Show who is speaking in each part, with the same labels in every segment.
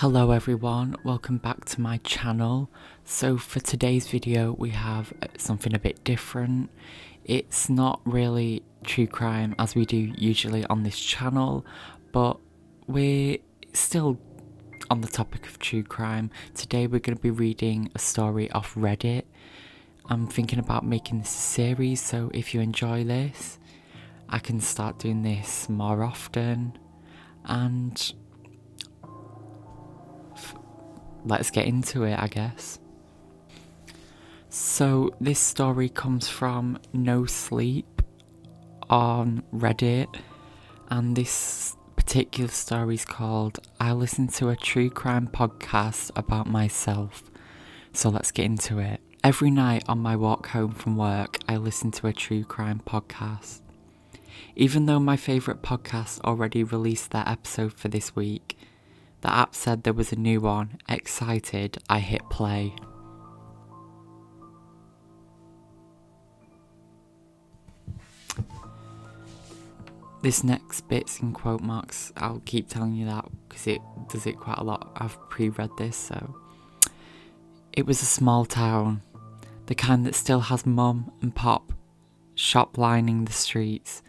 Speaker 1: Hello everyone, welcome back to my channel. So for today's video we have something a bit different. It's not really true crime as we do usually on this channel, but we're still on the topic of true crime. Today we're going to be reading a story off Reddit. I'm thinking about making this a series, so if you enjoy this, I can start doing this more often. And let's get into it, I guess. So this story comes from No Sleep on Reddit, and this particular story is called I Listen to a True Crime Podcast About Myself. So let's get into it. Every night on my walk home from work, I listen to a true crime podcast. Even though my favourite podcast already released their episode for this week, the app said there was a new one. Excited, I hit play. This next bit's in quote marks. I'll keep telling you that because it does it quite a lot. I've pre-read this, so. It was a small town, the kind that still has mum and pop shop lining the streets,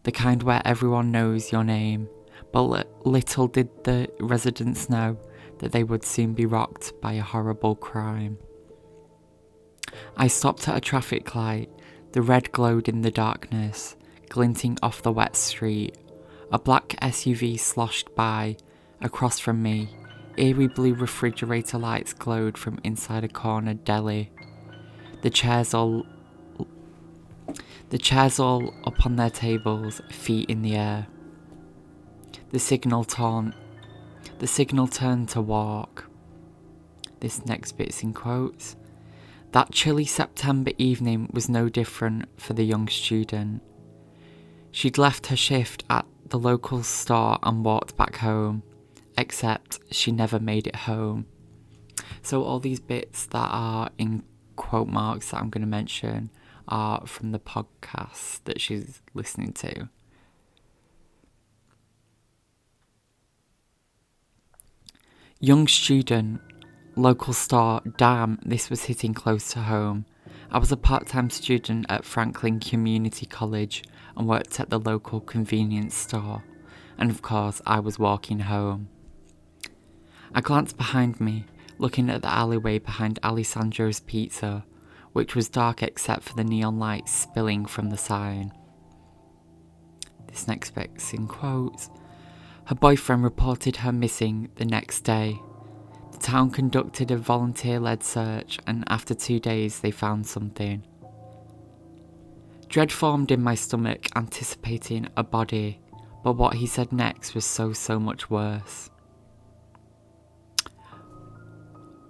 Speaker 1: the kind where everyone knows your name. But little did the residents know that they would soon be rocked by a horrible crime. I stopped at a traffic light. The red glowed in the darkness, glinting off the wet street. A black SUV sloshed by. Across from me, eerie blue refrigerator lights glowed from inside a corner deli. The chairs all up on their tables, feet in the air. The signal turned to walk. This next bit's in quotes. That chilly September evening was no different for the young student. She'd left her shift at the local store and walked back home, except she never made it home. So all these bits that are in quote marks that I'm going to mention are from the podcast that she's listening to. Young student, local store, damn, this was hitting close to home. I was a part-time student at Franklin Community College and worked at the local convenience store. And of course, I was walking home. I glanced behind me, looking at the alleyway behind Alessandro's Pizza, which was dark except for the neon lights spilling from the sign. This next bit's in quotes. Her boyfriend reported her missing the next day. The town conducted a volunteer-led search, and after 2 days they found something. Dread formed in my stomach, anticipating a body, but what he said next was so much worse.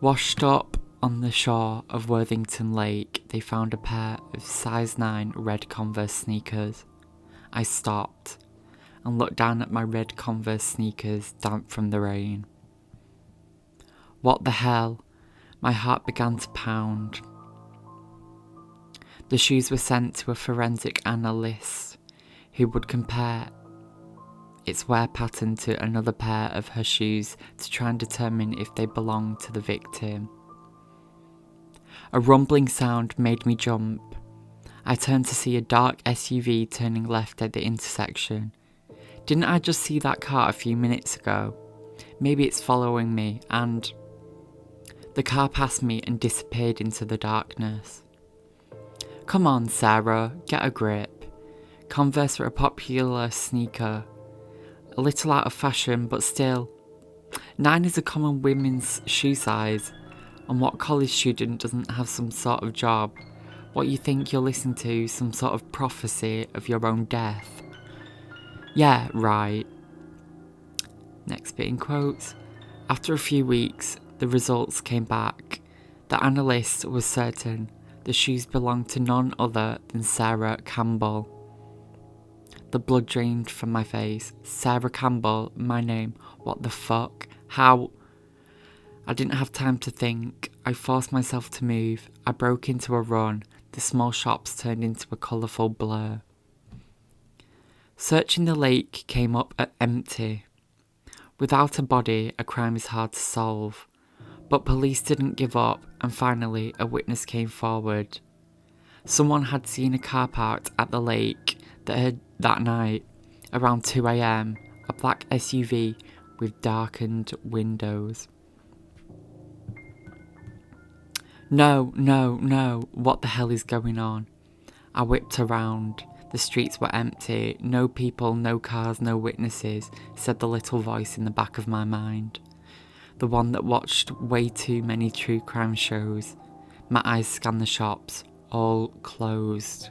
Speaker 1: Washed up on the shore of Worthington Lake, they found a pair of size 9 red Converse sneakers. I stopped and looked down at my red Converse sneakers, damp from the rain. What the hell? My heart began to pound. The shoes were sent to a forensic analyst who would compare its wear pattern to another pair of her shoes to try and determine if they belonged to the victim. A rumbling sound made me jump. I turned to see a dark SUV turning left at the intersection. Didn't I just see that car a few minutes ago? Maybe it's following me, and the car passed me and disappeared into the darkness. Come on, Sarah, get a grip. Converse were a popular sneaker. A little out of fashion, but still. 9 is a common women's shoe size. And what college student doesn't have some sort of job? What you think you're listening to, some sort of prophecy of your own death? Yeah, right. Next bit in quotes. After a few weeks, the results came back. The analyst was certain the shoes belonged to none other than Sarah Campbell. The blood drained from my face. Sarah Campbell, my name. What the fuck? How? I didn't have time to think. I forced myself to move. I broke into a run. The small shops turned into a colourful blur. Searching the lake came up empty. Without a body, a crime is hard to solve. But police didn't give up, and finally a witness came forward. Someone had seen a car parked at the lake that night, around 2 a.m, a black SUV with darkened windows. No, what the hell is going on? I whipped around. The streets were empty, no people, no cars, no witnesses, said the little voice in the back of my mind. The one that watched way too many true crime shows. My eyes scanned the shops, all closed.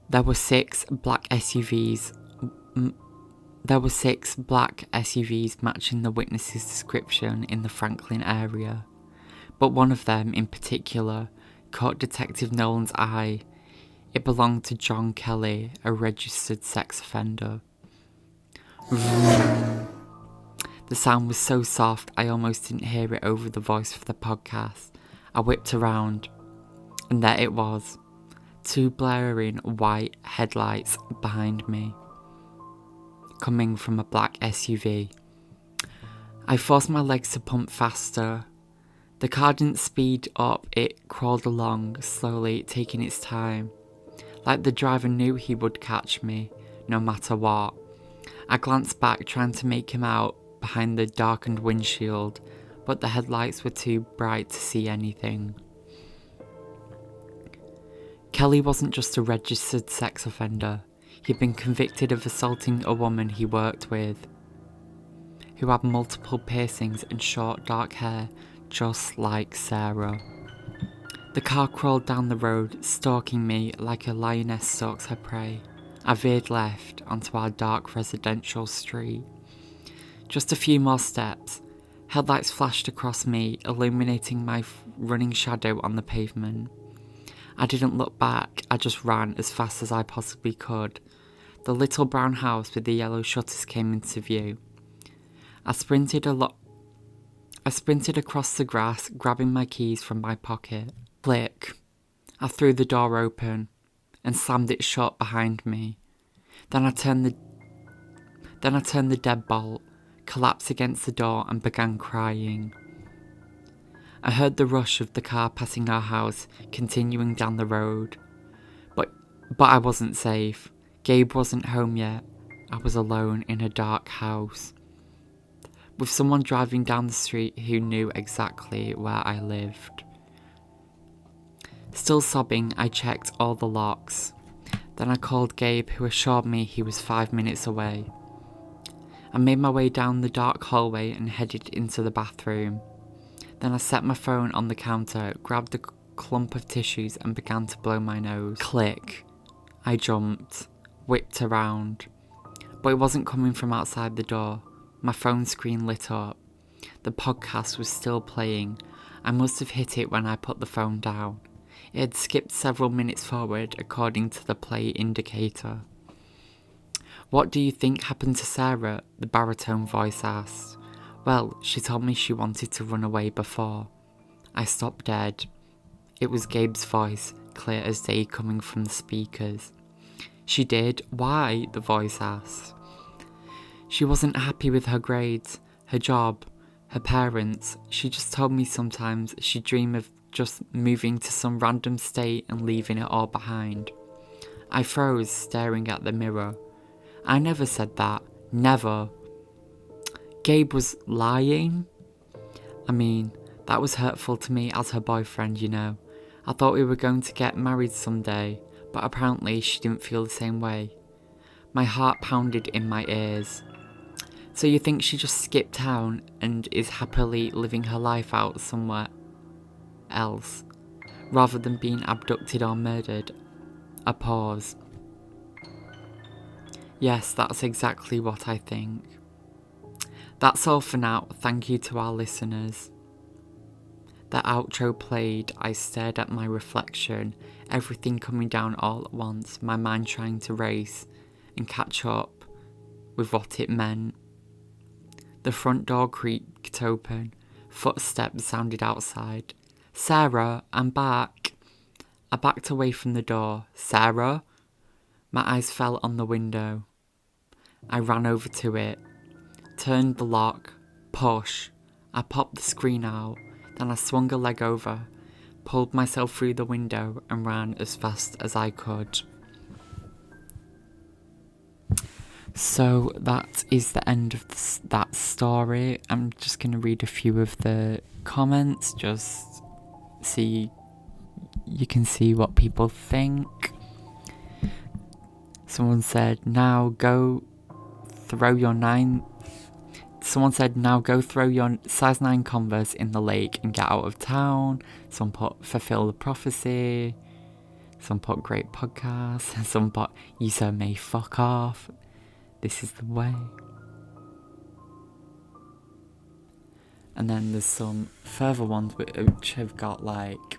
Speaker 1: There were six black SUVs matching the witness's description in the Franklin area, but one of them in particular caught Detective Nolan's eye. It belonged to John Kelly, a registered sex offender. The sound was so soft I almost didn't hear it over the voice for the podcast. I whipped around, and there it was, 2 blaring white headlights behind me, coming from a black SUV. I forced my legs to pump faster. The car didn't speed up, it crawled along, slowly, taking its time. Like the driver knew he would catch me, no matter what. I glanced back, trying to make him out behind the darkened windshield, but the headlights were too bright to see anything. Kelly wasn't just a registered sex offender. He'd been convicted of assaulting a woman he worked with, who had multiple piercings and short dark hair, just like Sarah. The car crawled down the road, stalking me like a lioness stalks her prey. I veered left onto our dark residential street. Just a few more steps. Headlights flashed across me, illuminating my running shadow on the pavement. I didn't look back, I just ran as fast as I possibly could. The little brown house with the yellow shutters came into view. I sprinted across the grass, grabbing my keys from my pocket. Click. I threw the door open and slammed it shut behind me. Then I turned the deadbolt, collapsed against the door and began crying. I heard the rush of the car passing our house, continuing down the road. But I wasn't safe. Gabe wasn't home yet. I was alone in a dark house, with someone driving down the street who knew exactly where I lived. Still sobbing, I checked all the locks. Then I called Gabe, who assured me he was 5 minutes away. I made my way down the dark hallway and headed into the bathroom. Then I set my phone on the counter, grabbed a clump of tissues and began to blow my nose. Click. I jumped, whipped around, but it wasn't coming from outside the door. My phone screen lit up. The podcast was still playing. I must have hit it when I put the phone down. It had skipped several minutes forward according to the play indicator. "What do you think happened to Sarah?" the baritone voice asked. "Well, she told me she wanted to run away before." I stopped dead. It was Gabe's voice, clear as day, coming from the speakers. "She did? Why?" the voice asked. "She wasn't happy with her grades, her job, her parents. She just told me sometimes she'd dream of just moving to some random state and leaving it all behind." I froze, staring at the mirror. I never said that. Never. Gabe was lying? I mean, that was hurtful to me as her boyfriend, you know. I thought we were going to get married someday, but apparently she didn't feel the same way. My heart pounded in my ears. "So you think she just skipped town and is happily living her life out somewhere else, rather than being abducted or murdered?" A pause. "Yes, that's exactly what I think." That's all for now. Thank you to our listeners. The outro played. I stared at my reflection, everything coming down all at once, my mind trying to race and catch up with what it meant. The front door creaked open. Footsteps sounded outside. "Sarah, I'm back." I backed away from the door. Sarah? My eyes fell on the window. I ran over to it, turned the lock, push. I popped the screen out, then I swung a leg over, pulled myself through the window and ran as fast as I could. So that is the end of that story. I'm just going to read a few of the comments, just see, you can see what people think. Someone said, Someone said, now go throw your size 9 Converse in the lake and get out of town. Some put, fulfill the prophecy. Some put, great podcast. And some put, you so may fuck off. This is the way. And then there's some further ones which have got like,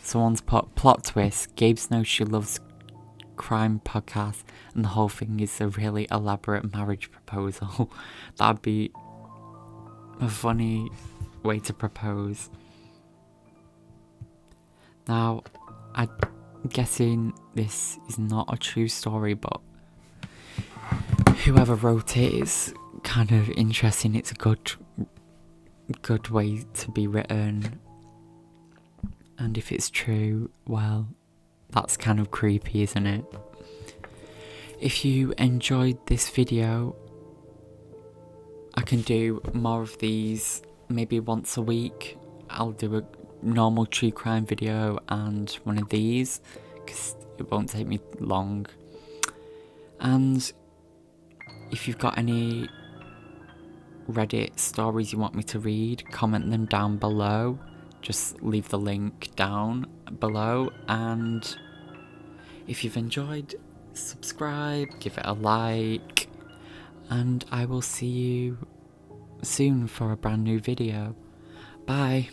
Speaker 1: someone's put, plot twist, Gabe knows she loves crime podcast and the whole thing is a really elaborate marriage proposal. That'd be a funny way to propose. Now, I'm guessing this is not a true story, but whoever wrote it is kind of interesting. It's a good way to be written. And if it's true, well, that's kind of creepy, isn't it? If you enjoyed this video, I can do more of these maybe once a week. I'll do a normal true crime video and one of these, because it won't take me long. And if you've got any Reddit stories you want me to read, comment them down below. Just leave the link down below, and if you've enjoyed, subscribe, give it a like, and I will see you soon for a brand new video. Bye.